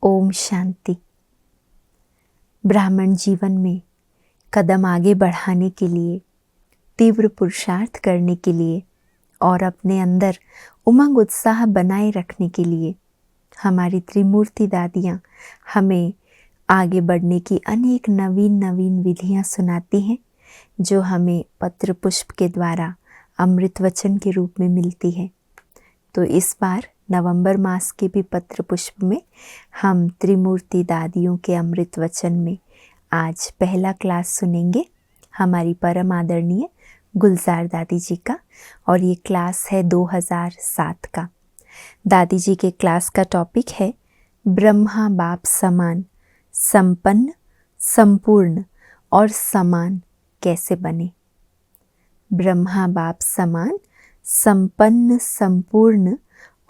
ओम शांति। ब्राह्मण जीवन में कदम आगे बढ़ाने के लिए, तीव्र पुरुषार्थ करने के लिए और अपने अंदर उमंग उत्साह बनाए रखने के लिए हमारी त्रिमूर्ति दादियाँ हमें आगे बढ़ने की अनेक नवीन विधियाँ सुनाती हैं, जो हमें पत्र पुष्प के द्वारा अमृत वचन के रूप में मिलती है। तो इस बार नवंबर मास के भी पत्र पुष्प में हम त्रिमूर्ति दादियों के अमृत वचन में आज पहला क्लास सुनेंगे हमारी परम आदरणीय गुलजार दादी जी का, और ये क्लास है 2007 का। दादी जी के क्लास का टॉपिक है ब्रह्मा बाप समान, संपन्न, संपूर्ण और समान कैसे बने। ब्रह्मा बाप समान, संपन्न, संपूर्ण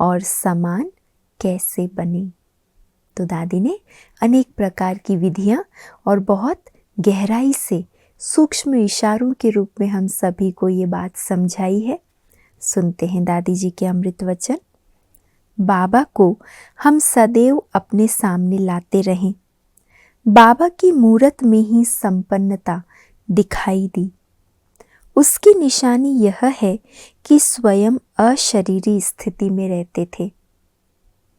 और समान कैसे बने। तो दादी ने अनेक प्रकार की विधियां और बहुत गहराई से सूक्ष्म इशारों के रूप में हम सभी को ये बात समझाई है। सुनते हैं दादी जी के अमृत वचन। बाबा को हम सदैव अपने सामने लाते रहें। बाबा की मूरत में ही संपन्नता दिखाई दी। उसकी निशानी यह है कि स्वयं अशरीरी स्थिति में रहते थे।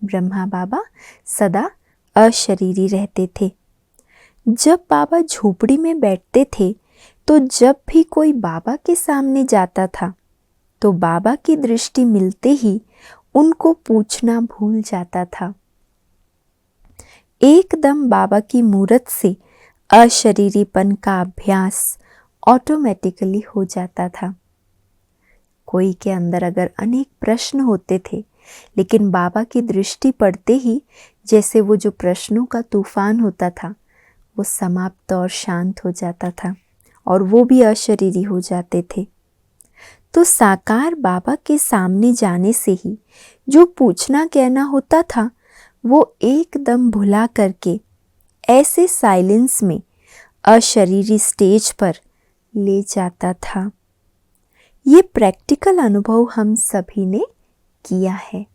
ब्रह्मा बाबा सदा अशरीरी रहते थे। जब बाबा झोपड़ी में बैठते थे तो जब भी कोई बाबा के सामने जाता था तो बाबा की दृष्टि मिलते ही उनको पूछना भूल जाता था। एकदम बाबा की मूरत से अशरीरीपन का अभ्यास ऑटोमेटिकली हो जाता था। कोई के अंदर अगर अनेक प्रश्न होते थे, लेकिन बाबा की दृष्टि पड़ते ही जैसे वो जो प्रश्नों का तूफान होता था वो समाप्त और शांत हो जाता था और वो भी अशरीरी हो जाते थे। तो साकार बाबा के सामने जाने से ही जो पूछना कहना होता था वो एकदम भुला करके ऐसे साइलेंस में अशरीरी स्टेज पर ले जाता था। ये प्रैक्टिकल अनुभव हम सभी ने किया है।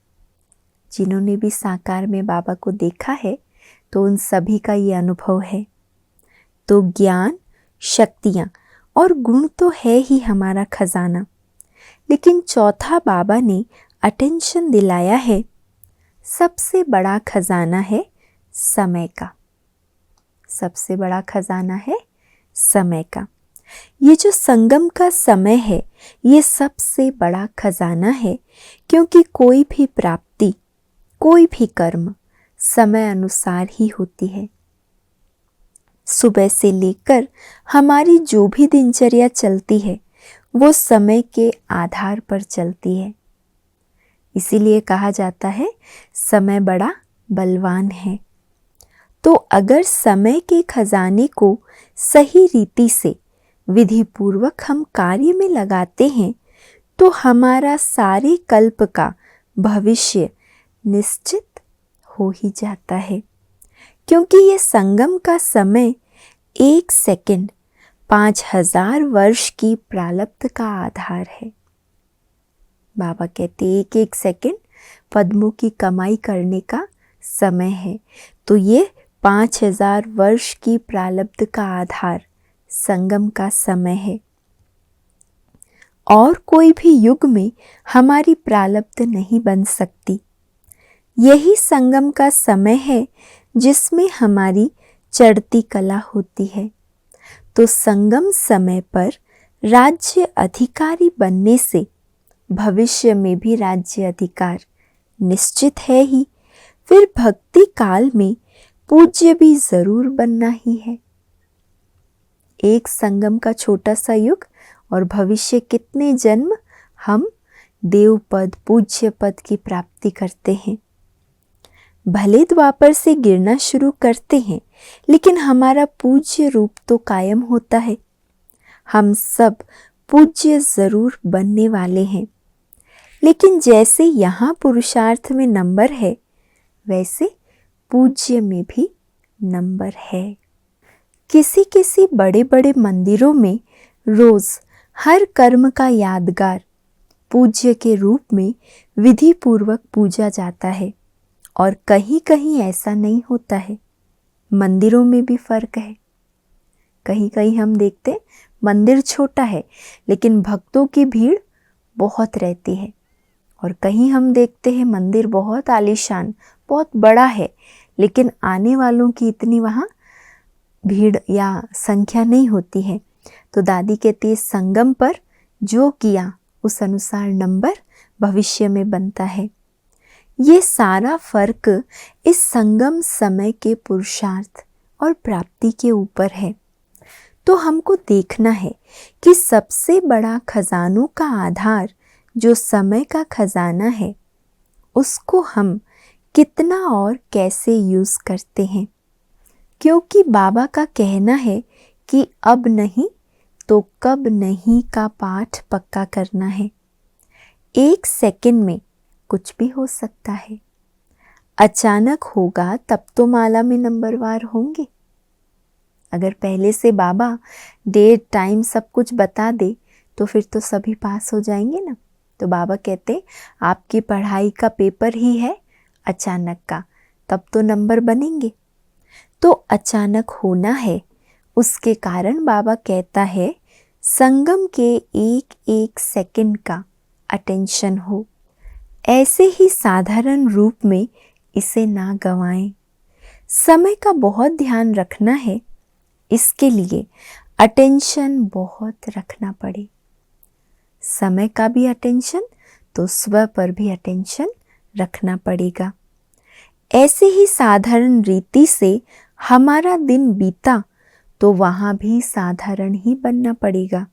जिन्होंने भी साकार में बाबा को देखा है तो उन सभी का ये अनुभव है। तो ज्ञान, शक्तियाँ और गुण तो है ही हमारा खजाना, लेकिन चौथा बाबा ने अटेंशन दिलाया है, सबसे बड़ा खजाना है समय का। सबसे बड़ा खजाना है समय का। ये जो संगम का समय है ये सबसे बड़ा खजाना है, क्योंकि कोई भी प्राप्ति, कोई भी कर्म समय अनुसार ही होती है। सुबह से लेकर हमारी जो भी दिनचर्या चलती है वो समय के आधार पर चलती है। इसीलिए कहा जाता है समय बड़ा बलवान है। तो अगर समय के खजाने को सही रीति से विधि पूर्वक हम कार्य में लगाते हैं तो हमारा सारे कल्प का भविष्य निश्चित हो ही जाता है, क्योंकि ये संगम का समय 1 सेकंड 5000 वर्ष की प्रारब्ध का आधार है। बाबा कहते एक एक सेकंड पद्मों की कमाई करने का समय है। तो ये 5000 वर्ष की प्रारब्ध का आधार संगम का समय है। और कोई भी युग में हमारी प्रारब्ध नहीं बन सकती। यही संगम का समय है जिसमें हमारी चढ़ती कला होती है। तो संगम समय पर राज्य अधिकारी बनने से भविष्य में भी राज्य अधिकार निश्चित है ही। फिर भक्ति काल में पूज्य भी जरूर बनना ही है। एक संगम का छोटा सा युग और भविष्य कितने जन्म हम देव पद, पूज्य पद की प्राप्ति करते हैं। भले द्वापर से गिरना शुरू करते हैं, लेकिन हमारा पूज्य रूप तो कायम होता है। हम सब पूज्य जरूर बनने वाले हैं, लेकिन जैसे यहाँ पुरुषार्थ में नंबर है वैसे पूज्य में भी नंबर है। किसी किसी बड़े बड़े मंदिरों में रोज हर कर्म का यादगार पूज्य के रूप में विधि पूर्वक पूजा जाता है और कहीं कहीं ऐसा नहीं होता है। मंदिरों में भी फर्क है। कहीं कहीं हम देखते मंदिर छोटा है लेकिन भक्तों की भीड़ बहुत रहती है, और कहीं हम देखते हैं मंदिर बहुत आलीशान, बहुत बड़ा है, लेकिन आने वालों की इतनी वहाँ भीड़ या संख्या नहीं होती है। तो दादी कहती है संगम पर जो किया उस अनुसार नंबर भविष्य में बनता है। ये सारा फर्क इस संगम समय के पुरुषार्थ और प्राप्ति के ऊपर है। तो हमको देखना है कि सबसे बड़ा खजानों का आधार जो समय का खजाना है, उसको हम कितना और कैसे यूज़ करते हैं। क्योंकि बाबा का कहना है कि अब नहीं तो कब नहीं का पाठ पक्का करना है। 1 सेकंड में कुछ भी हो सकता है। अचानक होगा तब तो माला में नंबरवार होंगे। अगर पहले से बाबा डेट टाइम सब कुछ बता दे तो फिर तो सभी पास हो जाएंगे ना। तो बाबा कहते आपकी पढ़ाई का पेपर ही है अचानक का, तब तो नंबर बनेंगे। तो अचानक होना है, उसके कारण बाबा कहता है संगम के 1-1 सेकंड का अटेंशन हो। ऐसे ही साधारण रूप में इसे ना गंवाएं। समय का बहुत ध्यान रखना है, इसके लिए अटेंशन बहुत रखना पड़े। समय का भी अटेंशन तो स्व पर भी अटेंशन रखना पड़ेगा। ऐसे ही साधारण रीति से हमारा दिन बीता तो वहाँ भी साधारण ही बनना पड़ेगा।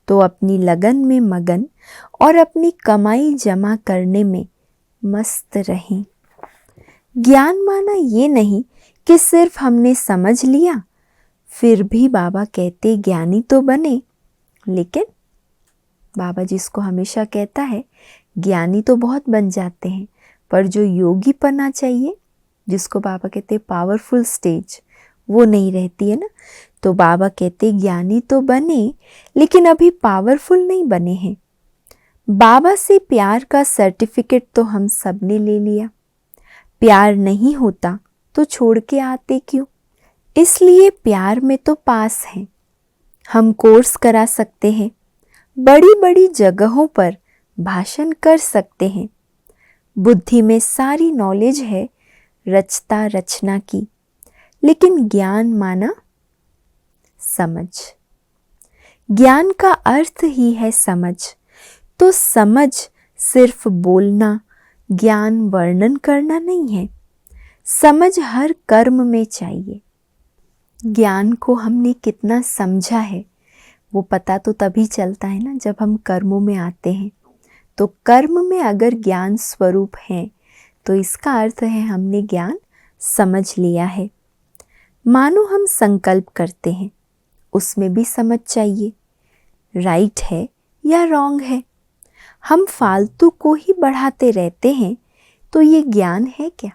तो अपनी लगन में मगन और अपनी कमाई जमा करने में मस्त रहें। ज्ञान माना ये नहीं कि सिर्फ हमने समझ लिया, फिर भी बाबा कहते ज्ञानी तो बने, लेकिन बाबा जिसको हमेशा कहता है ज्ञानी तो बहुत बन जाते हैं, पर जो योगी पना चाहिए, जिसको बाबा कहते हैं पावरफुल स्टेज, वो नहीं रहती है ना। तो बाबा कहते ज्ञानी तो बने लेकिन अभी पावरफुल नहीं बने हैं। बाबा से प्यार का सर्टिफिकेट तो हम सब ने ले लिया, प्यार नहीं होता तो छोड़ के आते क्यों। इसलिए प्यार में तो पास हैं। हम कोर्स करा सकते हैं, बड़ी बड़ी जगहों पर भाषण कर सकते हैं। बुद्धि में सारी नॉलेज है रचता रचना की, लेकिन ज्ञान माना समझ। ज्ञान का अर्थ ही है समझ। तो समझ सिर्फ बोलना, ज्ञान वर्णन करना नहीं है। समझ हर कर्म में चाहिए। ज्ञान को हमने कितना समझा है वो पता तो तभी चलता है ना जब हम कर्मों में आते हैं। तो कर्म में अगर ज्ञान स्वरूप है तो इसका अर्थ है हमने ज्ञान समझ लिया है। मानो हम संकल्प करते हैं, उसमें भी समझ चाहिए, राइट है या रॉन्ग है। हम फालतू को ही बढ़ाते रहते हैं, तो ये ज्ञान है क्या?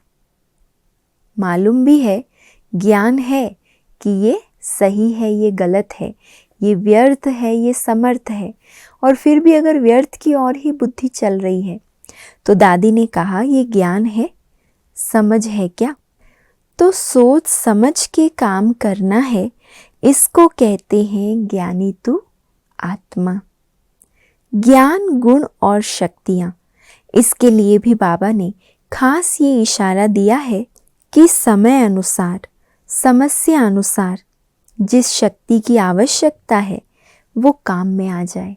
मालूम भी है, ज्ञान है कि ये सही है, ये गलत है, ये व्यर्थ है, ये समर्थ है, और फिर भी अगर व्यर्थ की ओर ही बुद्धि चल रही है तो दादी ने कहा ये ज्ञान है, समझ है क्या? तो सोच समझ के काम करना है, इसको कहते हैं ज्ञानी तू आत्मा। ज्ञान गुण और शक्तियाँ, इसके लिए भी बाबा ने खास ये इशारा दिया है कि समय अनुसार, समस्या अनुसार जिस शक्ति की आवश्यकता है वो काम में आ जाए।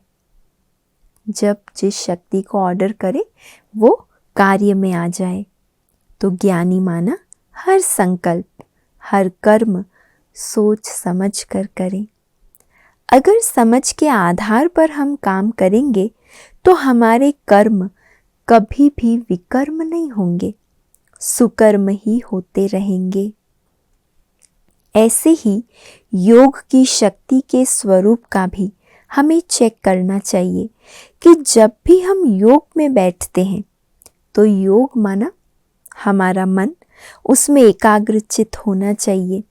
जब जिस शक्ति को ऑर्डर करे वो कार्य में आ जाए। तो ज्ञानी माना हर संकल्प, हर कर्म सोच समझ कर करें। अगर समझ के आधार पर हम काम करेंगे तो हमारे कर्म कभी भी विकर्म नहीं होंगे, सुकर्म ही होते रहेंगे। ऐसे ही योग की शक्ति के स्वरूप का भी हमें चेक करना चाहिए कि जब भी हम योग में बैठते हैं तो योग माना हमारा मन उसमें एकाग्रचित होना चाहिए।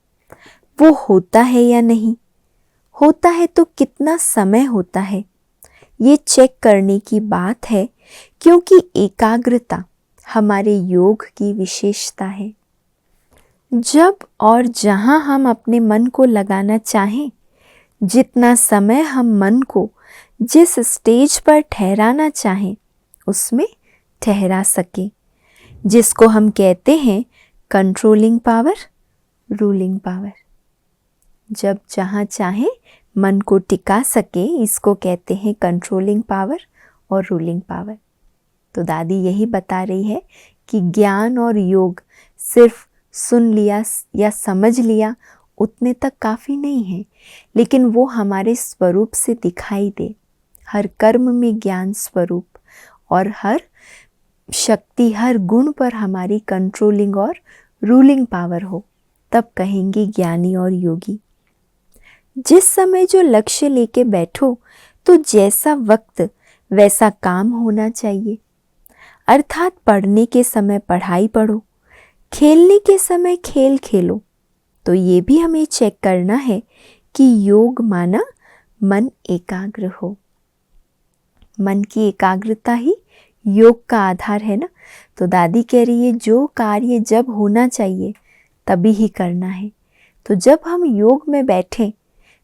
वो होता है या नहीं, होता है तो कितना समय होता है, ये चेक करने की बात है। क्योंकि एकाग्रता हमारे योग की विशेषता है। जब और जहाँ हम अपने मन को लगाना चाहें, जितना समय हम मन को जिस स्टेज पर ठहराना चाहें उसमें ठहरा सके, जिसको हम कहते हैं कंट्रोलिंग पावर, रूलिंग पावर। जब जहाँ चाहे मन को टिका सके, इसको कहते हैं कंट्रोलिंग पावर और रूलिंग पावर। तो दादी यही बता रही है कि ज्ञान और योग सिर्फ सुन लिया या समझ लिया उतने तक काफ़ी नहीं है, लेकिन वो हमारे स्वरूप से दिखाई दे। हर कर्म में ज्ञान स्वरूप और हर शक्ति, हर गुण पर हमारी कंट्रोलिंग और रूलिंग पावर हो, तब कहेंगे ज्ञानी और योगी। जिस समय जो लक्ष्य लेके बैठो तो जैसा वक्त वैसा काम होना चाहिए। अर्थात पढ़ने के समय पढ़ाई पढ़ो, खेलने के समय खेल खेलो। तो ये भी हमें चेक करना है कि योग माना मन एकाग्र हो। मन की एकाग्रता ही योग का आधार है ना। तो दादी कह रही है जो कार्य जब होना चाहिए तभी ही करना है। तो जब हम योग में बैठें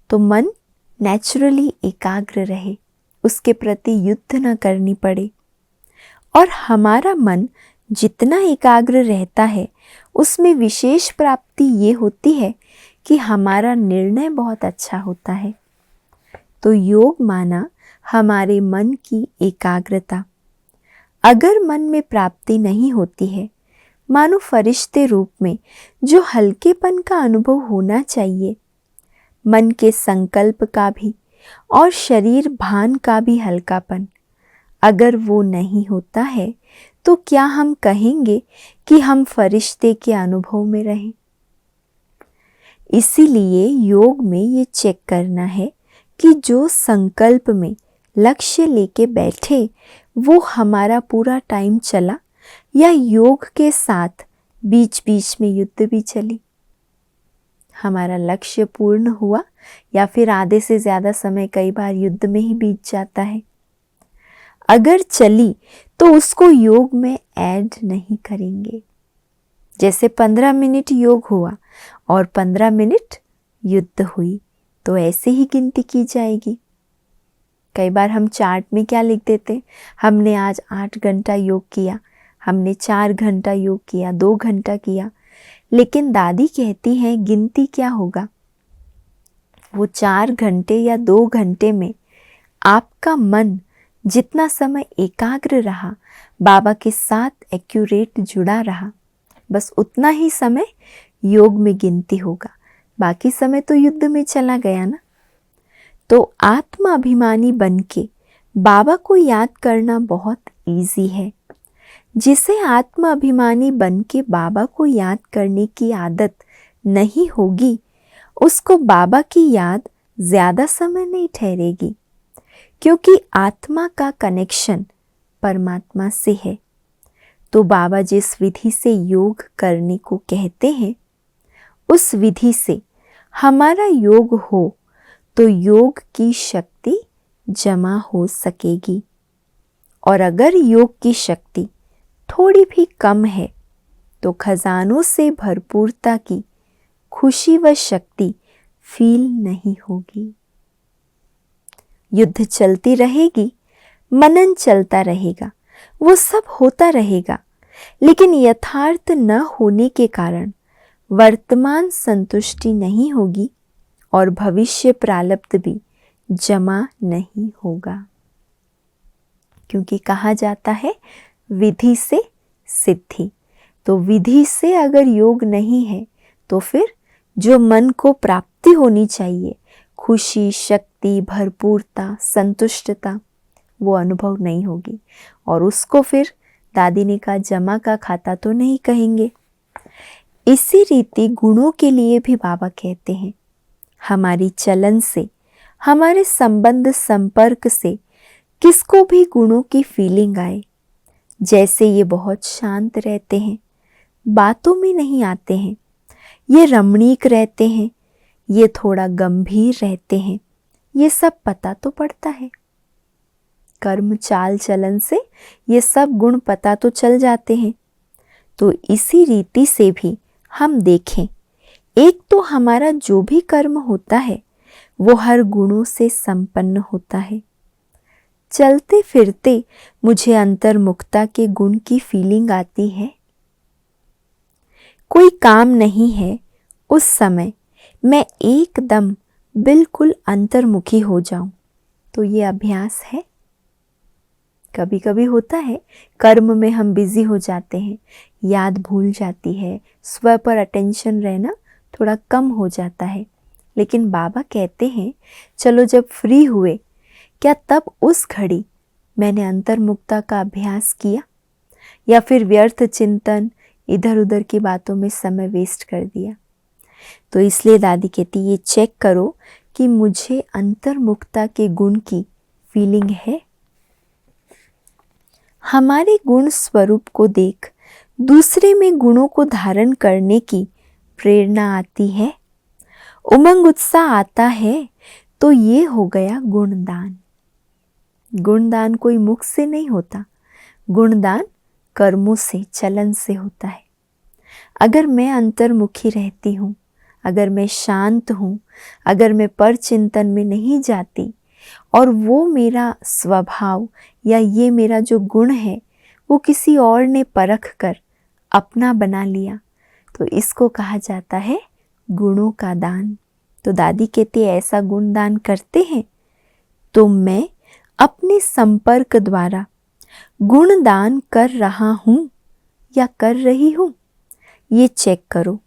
तो मन नेचुरली एकाग्र रहे, उसके प्रति युद्ध न करनी पड़े। और हमारा मन जितना एकाग्र रहता है उसमें विशेष प्राप्ति ये होती है कि हमारा निर्णय बहुत अच्छा होता है। तो योग माना हमारे मन की एकाग्रता। अगर मन में प्राप्ति नहीं होती है, मानो फरिश्ते रूप में जो हल्केपन का अनुभव होना चाहिए, मन के संकल्प का भी और शरीर भान का भी हल्कापन, अगर वो नहीं होता है तो क्या हम कहेंगे कि हम फरिश्ते के अनुभव में रहें? इसीलिए योग में ये चेक करना है कि जो संकल्प में लक्ष्य लेके बैठे वो हमारा पूरा टाइम चला या योग के साथ बीच बीच में युद्ध भी चली। हमारा लक्ष्य पूर्ण हुआ या फिर आधे से ज़्यादा समय कई बार युद्ध में ही बीत जाता है। अगर चली तो उसको योग में ऐड नहीं करेंगे। जैसे 15 मिनट योग हुआ और 15 मिनट युद्ध हुई, तो ऐसे ही गिनती की जाएगी। कई बार हम चार्ट में क्या लिख देते, हमने आज 8 घंटा योग किया, हमने 4 घंटा योग किया, 2 घंटा किया। लेकिन दादी कहती हैं गिनती क्या होगा, वो 4 घंटे या 2 घंटे में आपका मन जितना समय एकाग्र रहा, बाबा के साथ एक्यूरेट जुड़ा रहा, बस उतना ही समय योग में गिनती होगा। बाकी समय तो युद्ध में चला गया ना। तो आत्मा अभिमानी बनके बाबा को याद करना बहुत इजी है। जिसे आत्मा अभिमानी बनके बाबा को याद करने की आदत नहीं होगी, उसको बाबा की याद ज़्यादा समय नहीं ठहरेगी, क्योंकि आत्मा का कनेक्शन परमात्मा से है। तो बाबा जिस विधि से योग करने को कहते हैं, उस विधि से हमारा योग हो तो योग की शक्ति जमा हो सकेगी। और अगर योग की शक्ति थोड़ी भी कम है तो खजानों से भरपूरता की खुशी व शक्ति फील नहीं होगी। युद्ध चलती रहेगी, मनन चलता रहेगा, वो सब होता रहेगा, लेकिन यथार्थ न होने के कारण वर्तमान संतुष्टि नहीं होगी और भविष्य प्रारब्ध भी जमा नहीं होगा। क्योंकि कहा जाता है विधि से सिद्धि। तो विधि से अगर योग नहीं है तो फिर जो मन को प्राप्ति होनी चाहिए, खुशी, शक्ति, भरपूरता, संतुष्टता, वो अनुभव नहीं होगी। और उसको फिर दादी ने कहा जमा का खाता तो नहीं कहेंगे। इसी रीति गुणों के लिए भी बाबा कहते हैं हमारी चलन से, हमारे संबंध संपर्क से किसको भी गुणों की फीलिंग आए, जैसे ये बहुत शांत रहते हैं, बातों में नहीं आते हैं, ये रमणीक रहते हैं, ये थोड़ा गंभीर रहते हैं, ये सब पता तो पड़ता है। कर्म चाल चलन से ये सब गुण पता तो चल जाते हैं। तो इसी रीति से भी हम देखें, एक तो हमारा जो भी कर्म होता है वो हर गुणों से संपन्न होता है। चलते फिरते मुझे अंतर्मुखता के गुण की फीलिंग आती है। कोई काम नहीं है, उस समय मैं एकदम बिल्कुल अंतर्मुखी हो जाऊं, तो ये अभ्यास है। कभी कभी होता है कर्म में हम बिजी हो जाते हैं, याद भूल जाती है, स्व पर अटेंशन रहना थोड़ा कम हो जाता है। लेकिन बाबा कहते हैं चलो जब फ्री हुए, क्या तब उस घड़ी मैंने अंतर्मुखता का अभ्यास किया या फिर व्यर्थ चिंतन, इधर उधर की बातों में समय वेस्ट कर दिया? तो इसलिए दादी कहती ये चेक करो कि मुझे अंतर्मुखता के गुण की फीलिंग है। हमारे गुण स्वरूप को देख दूसरे में गुणों को धारण करने की प्रेरणा आती है, उमंग उत्साह आता है, तो ये हो गया गुणदान। गुणदान कोई मुख से नहीं होता, गुणदान कर्मों से, चलन से होता है। अगर मैं अंतर्मुखी रहती हूँ, अगर मैं शांत हूँ, अगर मैं पर चिंतन में नहीं जाती और वो मेरा स्वभाव या ये मेरा जो गुण है वो किसी और ने परख कर अपना बना लिया, तो इसको कहा जाता है गुणों का दान। तो दादी कहती है ऐसा गुणदान करते हैं तो मैं अपने संपर्क द्वारा गुणदान कर रहा हूँ या कर रही हूँ, ये चेक करो।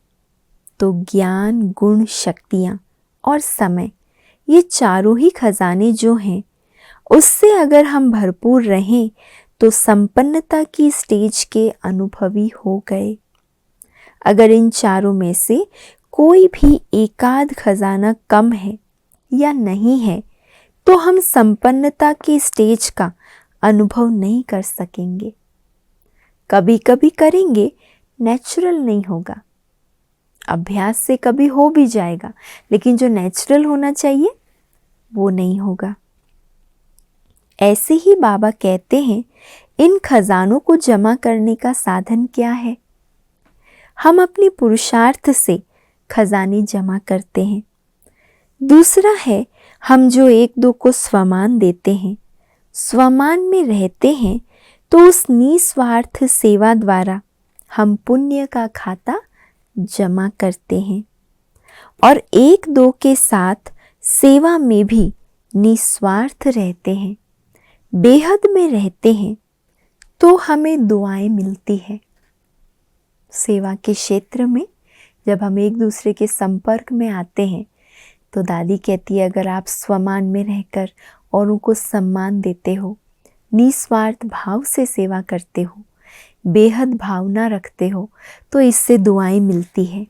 तो ज्ञान, गुण, शक्तियाँ और समय, ये चारों ही खजाने जो हैं उससे अगर हम भरपूर रहें तो संपन्नता की स्टेज के अनुभवी हो गए। अगर इन चारों में से कोई भी एकाध खजाना कम है या नहीं है तो हम संपन्नता की स्टेज का अनुभव नहीं कर सकेंगे। कभी कभी करेंगे, नेचुरल नहीं होगा। अभ्यास से कभी हो भी जाएगा, लेकिन जो नेचुरल होना चाहिए वो नहीं होगा। ऐसे ही बाबा कहते हैं इन खजानों को जमा करने का साधन क्या है? हम अपने पुरुषार्थ से खजाने जमा करते हैं। दूसरा है हम जो एक दो को स्वमान देते हैं, स्वमान में रहते हैं, तो उस निस्वार्थ सेवा द्वारा हम पुण्य का खाता जमा करते हैं। और एक दो के साथ सेवा में भी निस्वार्थ रहते हैं, बेहद में रहते हैं, तो हमें दुआएं मिलती है। सेवा के क्षेत्र में जब हम एक दूसरे के संपर्क में आते हैं तो दादी कहती है अगर आप स्वमान में रहकर औरों को सम्मान देते हो, निस्वार्थ भाव से सेवा करते हो, बेहद भावना रखते हो, तो इससे दुआएं मिलती है।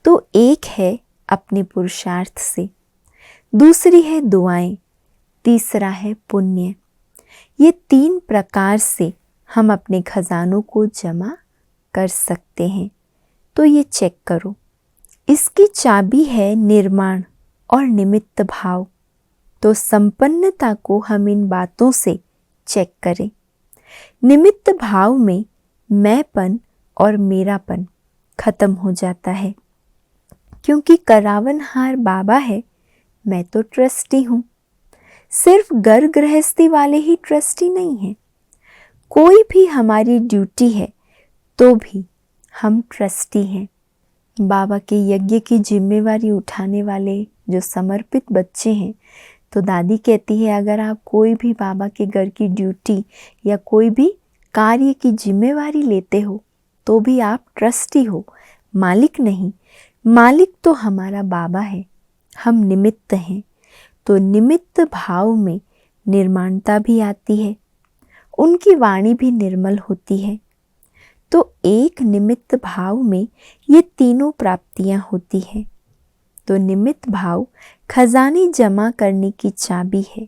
तो एक है अपने पुरुषार्थ से, दूसरी है दुआएं, तीसरा है पुण्य। ये तीन प्रकार से हम अपने खजानों को जमा कर सकते हैं। तो ये चेक करो। इसकी चाबी है निर्माण और निमित्त भाव। तो संपन्नता को हम इन बातों से चेक करें। निमित्त भाव में मैंपन और मेरापन खत्म हो जाता है, क्योंकि करावनहार बाबा है, मैं तो ट्रस्टी हूँ। सिर्फ घर गृहस्थी वाले ही ट्रस्टी नहीं हैं, कोई भी हमारी ड्यूटी है तो भी हम ट्रस्टी हैं। बाबा के यज्ञ की जिम्मेवारी उठाने वाले जो समर्पित बच्चे हैं, तो दादी कहती है अगर आप कोई भी बाबा के घर की ड्यूटी या कोई भी कार्य की जिम्मेवारी लेते हो तो भी आप ट्रस्टी हो, मालिक नहीं। मालिक तो हमारा बाबा है, हम निमित्त हैं। तो निमित्त भाव में निर्माणता भी आती है, उनकी वाणी भी निर्मल होती है। तो एक निमित्त भाव में ये तीनों प्राप्तियां होती हैं। तो निमित्त भाव खजाने जमा करने की चाबी है।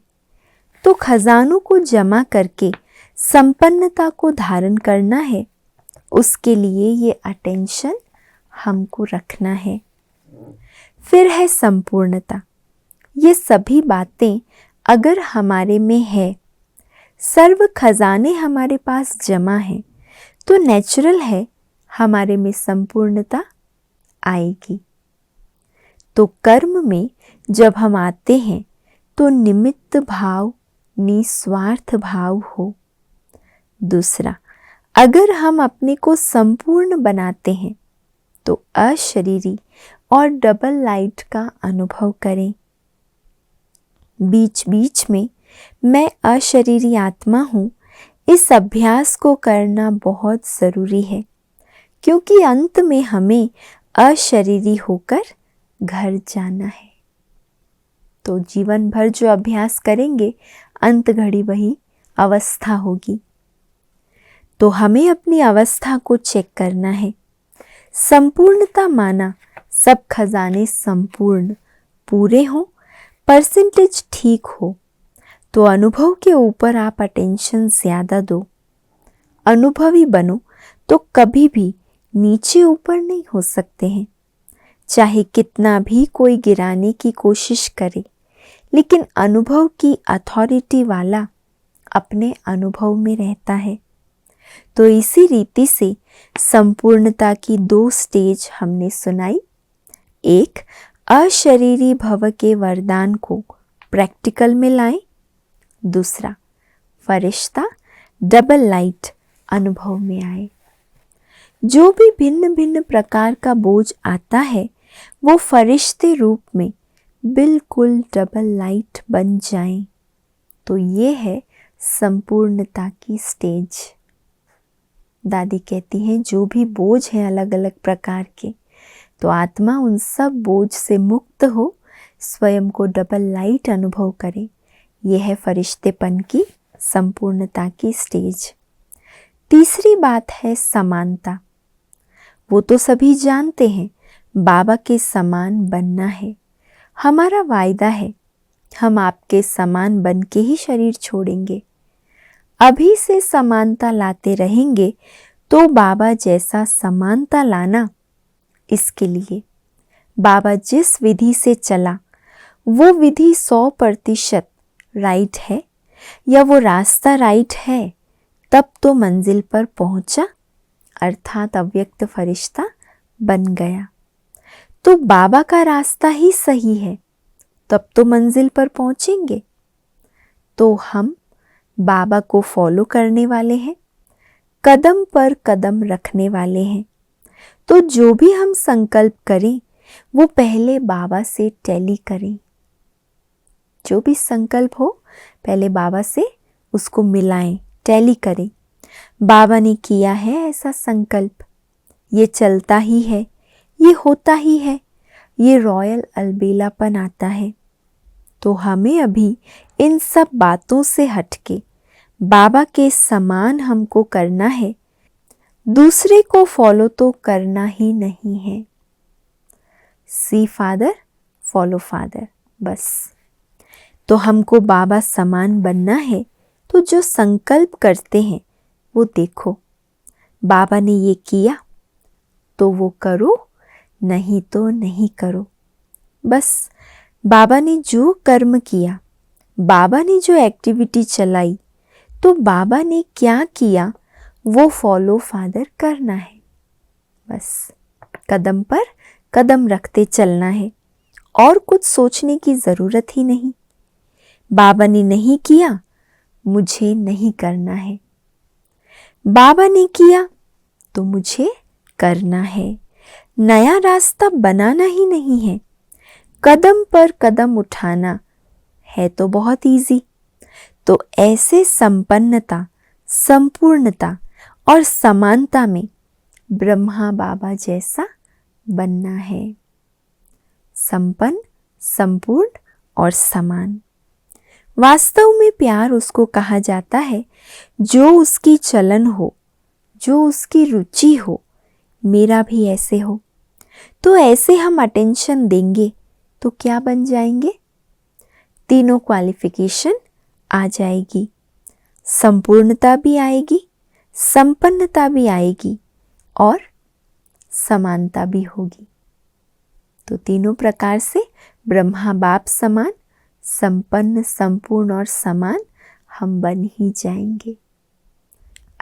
तो खजानों को जमा करके संपन्नता को धारण करना है, उसके लिए ये अटेंशन हमको रखना है। फिर है संपूर्णता। ये सभी बातें अगर हमारे में है सर्व खजाने हमारे पास जमा हैं, तो नेचुरल है हमारे में संपूर्णता आएगी। तो कर्म में जब हम आते हैं तो निमित्त भाव, निस्वार्थ भाव हो। दूसरा, अगर हम अपने को संपूर्ण बनाते हैं तो अशरीरी और डबल लाइट का अनुभव करें। बीच बीच में मैं अशरीरी आत्मा हूँ, इस अभ्यास को करना बहुत ज़रूरी है, क्योंकि अंत में हमें अशरीरी होकर घर जाना है। तो जीवन भर जो अभ्यास करेंगे, अंत घड़ी वही अवस्था होगी। तो हमें अपनी अवस्था को चेक करना है। संपूर्णता माना सब खजाने संपूर्ण पूरे हों, परसेंटेज ठीक हो, तो अनुभव के ऊपर आप अटेंशन ज़्यादा दो। अनुभवी बनो तो कभी भी नीचे ऊपर नहीं हो सकते हैं। चाहे कितना भी कोई गिराने की कोशिश करे, लेकिन अनुभव की अथॉरिटी वाला अपने अनुभव में रहता है। तो इसी रीति से संपूर्णता की 2 स्टेज हमने सुनाई। एक, अशरीरी भव के वरदान को प्रैक्टिकल में लाएं। दूसरा, फरिश्ता डबल लाइट अनुभव में आए। जो भी भिन्न भिन्न प्रकार का बोझ आता है, वो फरिश्ते रूप में बिल्कुल डबल लाइट बन जाएं। तो ये है संपूर्णता की स्टेज। दादी कहती हैं जो भी बोझ हैं अलग अलग प्रकार के, तो आत्मा उन सब बोझ से मुक्त हो, स्वयं को डबल लाइट अनुभव करे। यह है फरिश्तेपन की संपूर्णता की स्टेज। तीसरी बात है समानता। वो तो सभी जानते हैं, बाबा के समान बनना है, हमारा वायदा है। हम आपके समान बन के ही शरीर छोड़ेंगे। अभी से समानता लाते रहेंगे तो बाबा जैसा समानता लाना। इसके लिए बाबा जिस विधि से चला, वो विधि 100% राइट है, या वो रास्ता राइट है, तब तो मंजिल पर पहुंचा, अर्थात अव्यक्त फरिश्ता बन गया। तो बाबा का रास्ता ही सही है, तब तो मंजिल पर पहुंचेंगे। तो हम बाबा को फॉलो करने वाले हैं, कदम पर कदम रखने वाले हैं। तो जो भी हम संकल्प करें, वो पहले बाबा से टैली करें। जो भी संकल्प हो, पहले बाबा से उसको मिलाएं, टैली करें। बाबा ने किया है ऐसा संकल्प, ये चलता ही है, ये होता ही है, ये रॉयल अलबेलापन आता है। तो हमें अभी इन सब बातों से हटके बाबा के समान हमको करना है, दूसरे को फॉलो तो करना ही नहीं है। सी फादर फॉलो फादर, बस। तो हमको बाबा समान बनना है, तो जो संकल्प करते हैं वो देखो, बाबा ने ये किया तो वो करो, नहीं तो नहीं करो। बस बाबा ने जो कर्म किया, बाबा ने जो एक्टिविटी चलाई, तो बाबा ने क्या किया वो फॉलो फादर करना है। बस कदम पर कदम रखते चलना है, और कुछ सोचने की ज़रूरत ही नहीं। बाबा ने नहीं किया, मुझे नहीं करना है। बाबा ने किया तो मुझे करना है। नया रास्ता बनाना ही नहीं है, कदम पर कदम उठाना है तो बहुत इजी। तो ऐसे संपन्नता, संपूर्णता और समानता में ब्रह्मा बाबा जैसा बनना है। संपन्न, संपूर्ण और समान। वास्तव में प्यार उसको कहा जाता है जो उसकी चलन हो, जो उसकी रुचि हो। मेरा भी ऐसे हो, तो ऐसे हम अटेंशन देंगे तो क्या बन जाएंगे? तीनों क्वालिफिकेशन आ जाएगी। संपूर्णता भी आएगी, संपन्नता भी आएगी और समानता भी होगी। तो तीनों प्रकार से ब्रह्मा बाप समान, संपन्न, संपूर्ण और समान हम बन ही जाएंगे।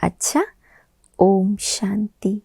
अच्छा, ओम शांति।